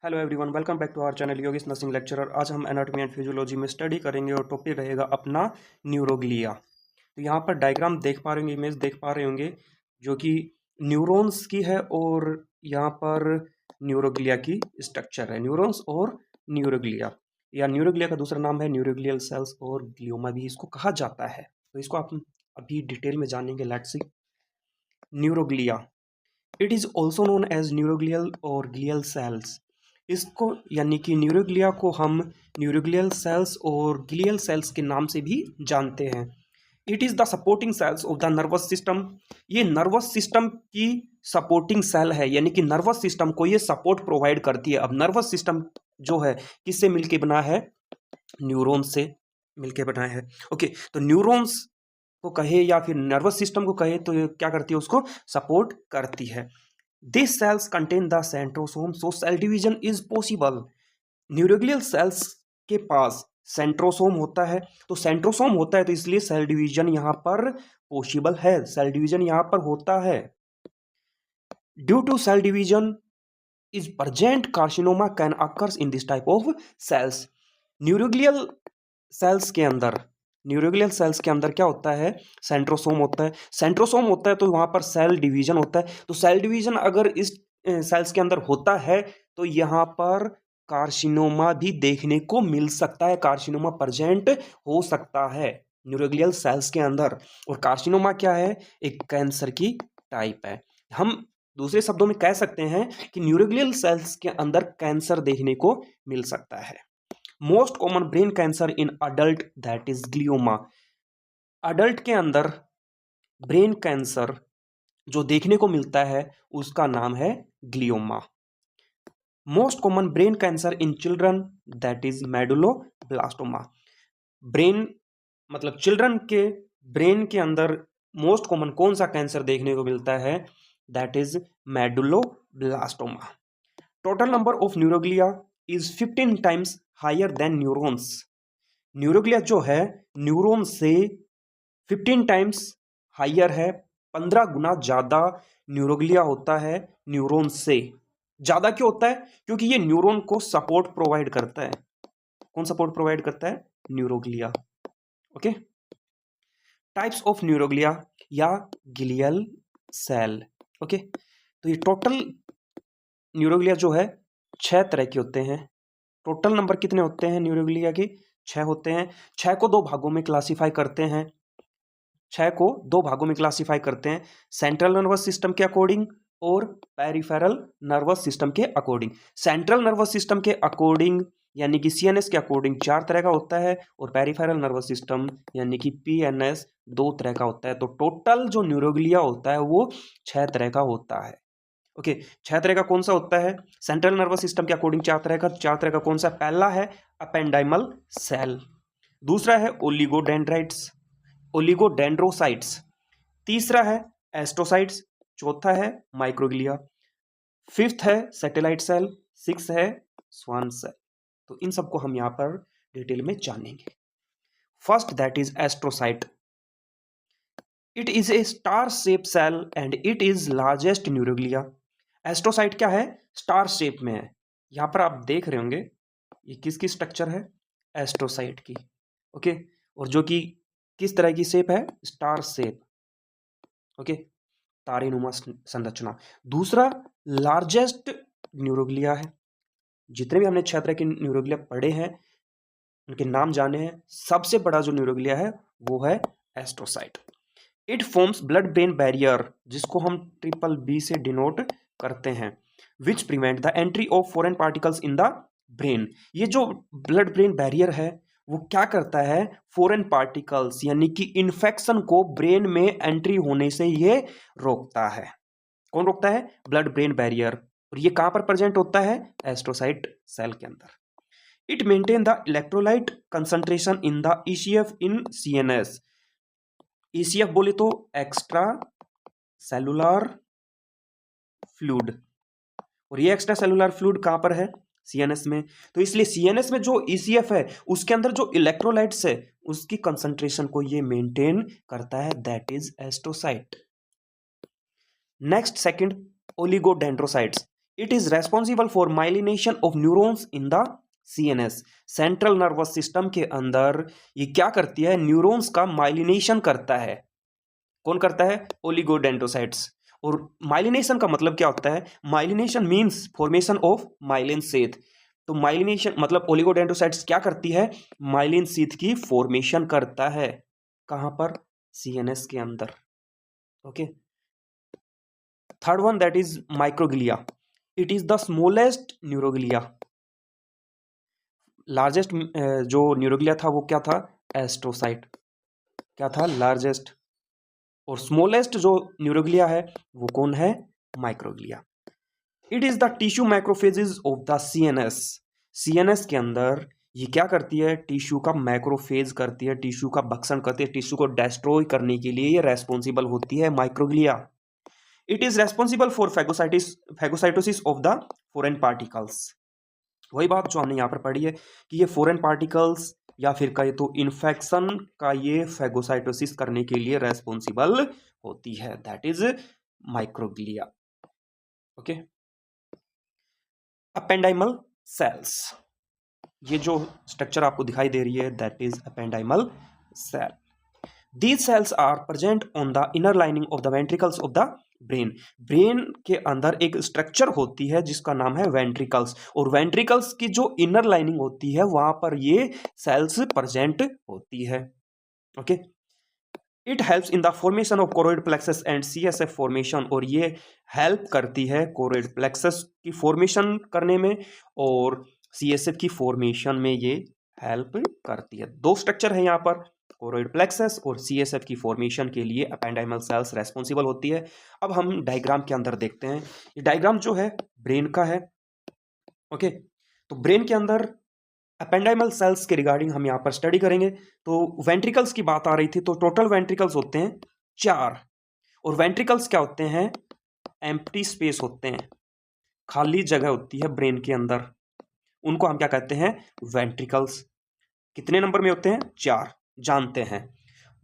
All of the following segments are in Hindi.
Hello everyone, welcome back to our channel Yogesh nursing lecturer. आज हम एनाटॉमी एंड फिजियोलॉजी में स्टडी करेंगे और टॉपिक रहेगा अपना न्यूरोग्लिया। तो यहाँ पर डायग्राम देख पा रहे होंगे, इमेज देख पा रहे होंगे जो कि न्यूरॉन्स की है और यहाँ पर न्यूरोग्लिया की स्ट्रक्चर है। न्यूरॉन्स और न्यूरोग्लिया या न्यूरोग्लिया का दूसरा नाम है न्यूरोग्लियल सेल्स और ग्लियोमा भी इसको कहा जाता है। तो इसको आप अभी डिटेल में जानेंगे। Let's see neuroglia. It is also known as neuroglial और ग्लियल सेल्स। इसको यानी कि न्यूरोग्लिया को हम न्यूरोग्लियल सेल्स और ग्लियल सेल्स के नाम से भी जानते हैं। It is the supporting cells of the nervous system. ये नर्वस सिस्टम की सपोर्टिंग सेल है, यानी कि नर्वस सिस्टम को ये सपोर्ट प्रोवाइड करती है। अब नर्वस सिस्टम जो है किससे मिलके बना है? न्यूरॉन्स से मिलके बना है। ओके, तो न्यूरॉन्स को कहे या फिर नर्वस सिस्टम को कहे तो ये क्या करती है? उसको सपोर्ट करती है। These cells contain the centrosome, so cell division is possible. Neuroglial cells के पास सेंट्रोसोम होता है, तो सेंट्रोसोम होता है तो इसलिए सेल डिवीजन यहां पर पॉसिबल है। सेल डिवीजन यहां पर होता है। Due to cell division is present carcinoma can occurs in this type of cells. Neuroglial cells के अंदर न्यूरोग्लियल सेल्स के अंदर क्या होता है? सेंट्रोसोम होता है। सेंट्रोसोम होता है तो वहां पर सेल डिवीजन होता है। तो सेल डिवीजन अगर इस सेल्स के अंदर होता है तो यहां पर कार्सिनोमा भी देखने को मिल सकता है। कार्सिनोमा प्रेजेंट हो सकता है न्यूरोग्लियल सेल्स के अंदर। और कार्सिनोमा क्या है? एक कैंसर की टाइप है। हम दूसरे शब्दों में कह सकते हैं कि न्यूरोग्लियल सेल्स के अंदर कैंसर देखने को मिल सकता है। Most common brain cancer in adult that is glioma. Adult के अंदर ब्रेन कैंसर जो देखने को मिलता है उसका नाम है glioma. Most common brain cancer in children that is medulloblastoma. Brain मतलब चिल्ड्रन के ब्रेन के अंदर मोस्ट कॉमन कौन सा कैंसर देखने को मिलता है? That is medulloblastoma. Total number of neuroglia is 15 times higher than neurons. Neuroglia जो है न्यूरॉन से 15 टाइम्स हायर है। 15 गुना ज्यादा न्यूरोग्लिया होता है न्यूरॉन से। ज्यादा क्यों होता है? क्योंकि ये न्यूरॉन को सपोर्ट प्रोवाइड करता है। कौन सपोर्ट प्रोवाइड करता है? Neuroglia. Okay, types of neuroglia या ग्लियल सेल। ओके, तो ये टोटल न्यूरोग्लिया जो है 6 तरह के होते हैं। टोटल नंबर कितने होते हैं न्यूरोग्लिया के? 6 होते हैं। 6 को 2 भागों में क्लासिफाई करते हैं। 6 को 2 भागों में क्लासिफाई करते हैं, सेंट्रल नर्वस सिस्टम के अकॉर्डिंग और पेरिफेरल नर्वस सिस्टम के अकॉर्डिंग। सेंट्रल नर्वस सिस्टम के अकॉर्डिंग यानी कि सीएनएस के अकॉर्डिंग 4 तरह का होता है और पेरिफेरल नर्वस सिस्टम यानी कि पीएनएस 2 तरह का होता है। तो टोटल जो न्यूरोग्लिया होता है वो 6 तरह का होता है। ओके, 6 तरह का कौन सा होता है? सेंट्रल नर्वस सिस्टम के अकॉर्डिंग 4 तरह का। 4 तरह का कौन सा? पहला है अपेंडाइमल सेल, दूसरा है ओलिगोडेंड्रोसाइट्स, तीसरा है एस्ट्रोसाइट्स, चौथा है माइक्रोग्लिया, फिफ्थ है सैटेलाइट सेल, सिक्स है स्वान सेल। तो इन सबको हम यहां पर डिटेल में जानेंगे। First that is astrocyte. It is a star shape cell and it is largest neuroglia. Astrocyte क्या है? स्टार शेप में है। यहां पर आप देख रहे होंगे ये किसकी स्ट्रक्चर है? एस्ट्रोसाइट की। ओके, और जो कि किस तरह की शेप है? Star shape. ओके, तारेनुमा संरचना। दूसरा लार्जेस्ट न्यूरोग्लिया है। जितने भी हमने 6 तरह के न्यूरोग्लिया पढ़े हैं उनके नाम जाने हैं, सबसे बड़ा जो न्यूरोग्लिया है वो है astrocyte. It forms blood brain barrier, जिसको हम ट्रिपल बी से डिनोट करते हैं, which prevent the entry of foreign particles in the brain. ये जो ब्लड ब्रेन बैरियर है वो क्या करता है? फॉरेन पार्टिकल्स यानी कि इन्फेक्शन को ब्रेन में एंट्री होने से ये रोकता है। कौन रोकता है? Blood brain barrier. और ये कहां पर प्रेजेंट होता है? एस्ट्रोसाइट सेल के अंदर। It maintain the electrolyte concentration in the ECF in CNS. ECF बोले तो एक्स्ट्रा सेलुलर फ्लूइड, और ये एक्स्ट्रा सेलुलर फ्लूइड कहां पर है? सीएनएस में। तो इसलिए सीएनएस में जो ईसीएफ है उसके अंदर जो इलेक्ट्रोलाइट्स है उसकी कंसंट्रेशन को ये मेंटेन करता है, that is astrocyte. Next second oligodendrocytes. It is responsible for myelination of neurons in the CNS, central nervous system के अंदर ये क्या करती है, न्यूरॉन्स का माइलिनेशन करता है। कौन करता है, ओलिगोडेंड्रोसाइट्स। और माइलिनेशन का मतलब क्या होता है, myelination means formation of myelin sheath. तो माइलिनेशन मतलब ओलिगोडेंड्रोसाइट्स क्या करती है, माइलिन शीथ की फॉर्मेशन करता है। कहां पर, सीएनएस के अंदर। Okay, third one that is microglia. It is the smallest neuroglia. Largest जो न्यूरोग्लिया था वो क्या था, एस्ट्रोसाइट। क्या था, लार्जेस्ट। और स्मॉलेस्ट जो न्यूरोग्लिया है वो कौन है, microglia. It is the tissue macrophages of the CNS. CNS के अंदर ये क्या करती है, टिश्यू का मैक्रोफेज करती है, टिश्यू का भक्षण करती है, टिश्यू को डिस्ट्रॉय करने के लिए ये रेस्पॉन्सिबल होती है, microglia. It is responsible for phagocytosis of the foreign particles. वही बात जो हमने यहाँ पर पढ़ी है कि ये फॉरेन पार्टिकल्स या फिर कहे तो इन्फेक्शन का ये फैगोसाइटोसिस करने के लिए रेस्पॉन्सिबल होती है, that is microglia. Okay, ependymal cells, ये जो स्ट्रक्चर आपको दिखाई दे रही है that is ependymal cell. These cells are present on the inner lining of the ventricles of the brain. Brain के अंदर एक स्ट्रक्चर होती है जिसका नाम है वेंट्रिकल्स, और वेंट्रिकल्स की जो इनर लाइनिंग होती है वहां पर ये सेल्स प्रेजेंट होती है। Okay, it helps in the formation of choroid plexus and CSF formation, और ये हेल्प करती है कोरोइड प्लेक्सस की फॉर्मेशन करने में और सीएसएफ की फॉर्मेशन में ये हेल्प करती है। दो स्ट्रक्चर है यहाँ पर, कोरोइड प्लेक्सस और सीएसएफ की फॉर्मेशन के लिए एपेंडाइमल सेल्स रेस्पॉन्सिबल होती है। अब हम डायग्राम के अंदर देखते हैं, ये डायग्राम जो है ब्रेन का है। ओके, तो ब्रेन के अंदर एपेंडाइमल सेल्स के रिगार्डिंग हम यहाँ पर स्टडी करेंगे। तो वेंट्रिकल्स की बात आ रही थी, तो टोटल वेंट्रिकल्स होते हैं 4, और वेंट्रिकल्स क्या होते हैं, एम्प्टी स्पेस होते हैं, खाली जगह होती है ब्रेन के अंदर, उनको हम क्या कहते हैं, वेंट्रिकल्स। कितने नंबर में होते हैं, 4 जानते हैं।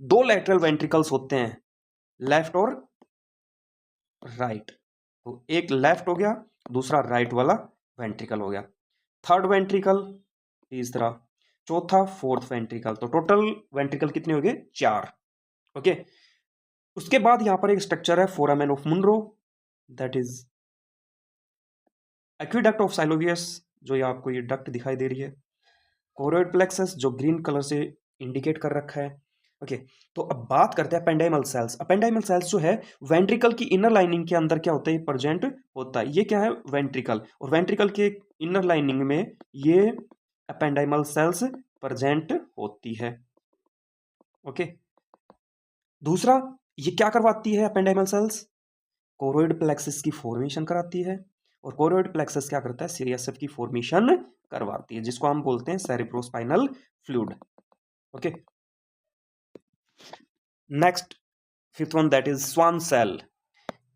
2 लैटरल वेंट्रिकल्स होते हैं, लेफ्ट और राइट। तो एक लेफ्ट हो गया, दूसरा राइट वाला वेंट्रिकल हो गया। थर्ड वेंट्रिकल, तीसरा, चौथा, फोर्थ वेंट्रिकल। तो टोटल वेंट्रिकल कितने हो गए, 4। ओके, उसके बाद यहां पर एक स्ट्रक्चर है foramen of Monro, that is aqueduct of Sylvius, जो ये आपको ये डक्ट दिखाई दे रही है। कोरोइड प्लेक्सस जो ग्रीन कलर से इंडिकेट कर रखा है। ओके, तो अब बात करते हैं अपेंडाइमल सेल्स। अपेंडाइमल सेल्स जो है वेंट्रिकल की इनर लाइनिंग के अंदर क्या होता है, प्रेजेंट होता है। ये क्या है, वेंट्रिकल, और वेंट्रिकल के इनर लाइनिंग में ये अपेंडाइमल सेल्स प्रेजेंट होती है। ओके, दूसरा, ये क्या करवाती है अपेंडाइमल सेल्स, कोरोइड प्लेक्सस की फॉर्मेशन कराती है, और कोरोइड प्लेक्सस क्या करता है, सीएसएफ की फॉर्मेशन करवाती है, जिसको हम बोलते हैं cerebrospinal fluid. Okay, next, fifth one that is Schwann cell.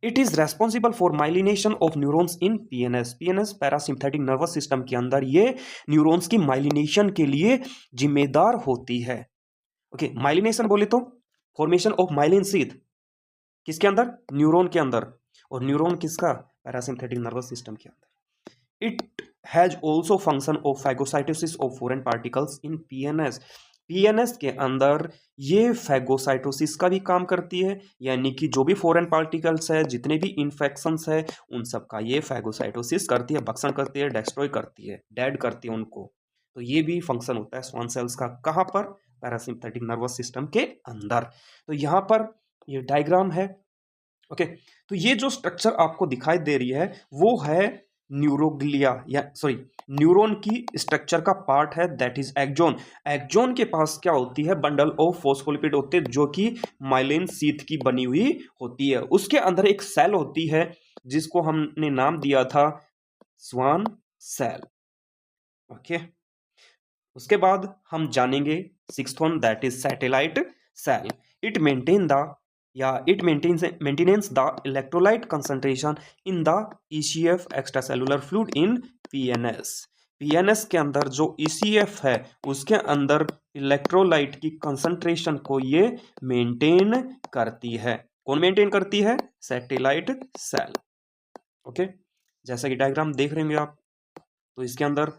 It is responsible for myelination of neurons in PNS. PNS parasympathetic nervous system के अंदर ये न्यूरॉन्स की माइलिनेशन के लिए जिम्मेदार होती है। ओके, माइलिनेशन बोले तो फॉर्मेशन ऑफ माइलिन शीथ किसके अंदर, न्यूरॉन के अंदर, और न्यूरॉन किसका, पैरासिम्पैथिक नर्वस सिस्टम के अंदर। It has also function of phagocytosis of foreign particles in PNS. PNS के अंदर ये फैगोसाइटोसिस का भी काम करती है, यानी कि जो भी फॉरेन पार्टिकल्स है, जितने भी इन्फेक्शंस है, उन सब का ये फैगोसाइटोसिस करती है, भक्षण करती है, डिस्ट्रॉय करती है, डेड करती है उनको। तो ये भी फंक्शन होता है स्वान सेल्स का, कहाँ पर, पैरासिम्पैथिक नर्वस सिस्टम के अंदर। तो यहाँ पर ये डायग्राम है। ओके, तो ये जो स्ट्रक्चर आपको दिखाई दे रही है वो है न्यूरोग्लिया, या सॉरी न्यूरॉन की स्ट्रक्चर का पार्ट है, दैट इज एक्सोन। एक्सोन के पास क्या होती है, बंडल ऑफ फोस्फोलिपिड होते हैं जो कि माइलिन शीथ की बनी हुई होती है। उसके अंदर एक सेल होती है जिसको हमने नाम दिया था स्वान सेल। ओके, उसके बाद हम जानेंगे sixth one that is satellite cell. It maintain the it maintains the electrolyte concentration in the ECF extracellular fluid in PNS। PNS के अंदर जो ECF है उसके अंदर इलेक्ट्रोलाइट की कंसंट्रेशन को ये मेंटेन करती है। कौन मेंटेन करती है, सैटेलाइट सेल। ओके, जैसा कि डायग्राम देख रहे होंगे आप, तो इसके अंदर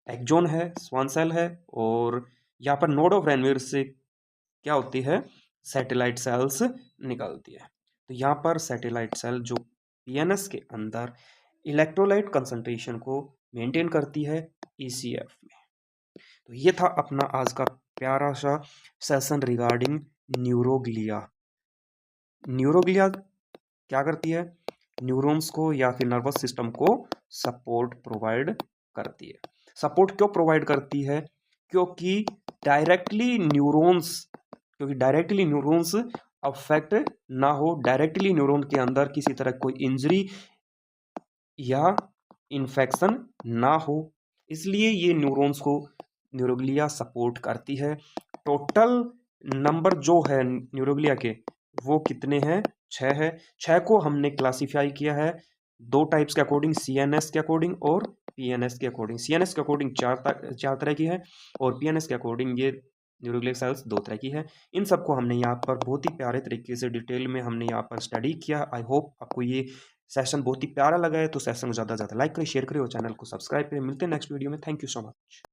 एक्सॉन है, स्वान सेल है, और यहाँ पर नोड ऑफ रेनवीयर से क्या होती है, सैटेलाइट सेल्स निकलती है। तो यहाँ पर सैटेलाइट सेल जो पीएनएस के अंदर इलेक्ट्रोलाइट कंसंट्रेशन को मेंटेन करती है ईसीएफ में। तो ये था अपना आज का प्यारा सा सेशन रिगार्डिंग न्यूरोग्लिया। न्यूरोग्लिया क्या करती है, न्यूरॉन्स को या फिर नर्वस सिस्टम को सपोर्ट प्रोवाइड करती है। सपोर्ट क्यों प्रोवाइड करती है, क्योंकि डायरेक्टली न्यूरॉन्स अफेक्ट ना हो, डायरेक्टली न्यूरॉन के अंदर किसी तरह कोई इंजरी या इन्फेक्शन ना हो, इसलिए ये न्यूरॉन्स को न्यूरोग्लिया सपोर्ट करती है। टोटल नंबर जो है न्यूरोग्लिया के वो कितने हैं, 6 है। 6 को हमने क्लासिफाई किया है 2 टाइप्स के अकॉर्डिंग, सीएनएस के अकॉर्डिंग और पीएनएस के अकॉर्डिंग। सीएनएस के अकॉर्डिंग चार तरह की है और पीएनएस के अकॉर्डिंग ये न्यूरोग्लिया सेल्स 2 तरह की है। इन सबको हमने यहाँ पर बहुत ही प्यारे तरीके से डिटेल में हमने यहाँ पर स्टडी किया। आई होप आपको ये सेशन बहुत ही प्यारा लगा है, तो सेशन को ज़्यादा से ज़्यादा लाइक करें, शेयर करें और चैनल को सब्सक्राइब करें। मिलते हैं नेक्स्ट वीडियो में। Thank you so much.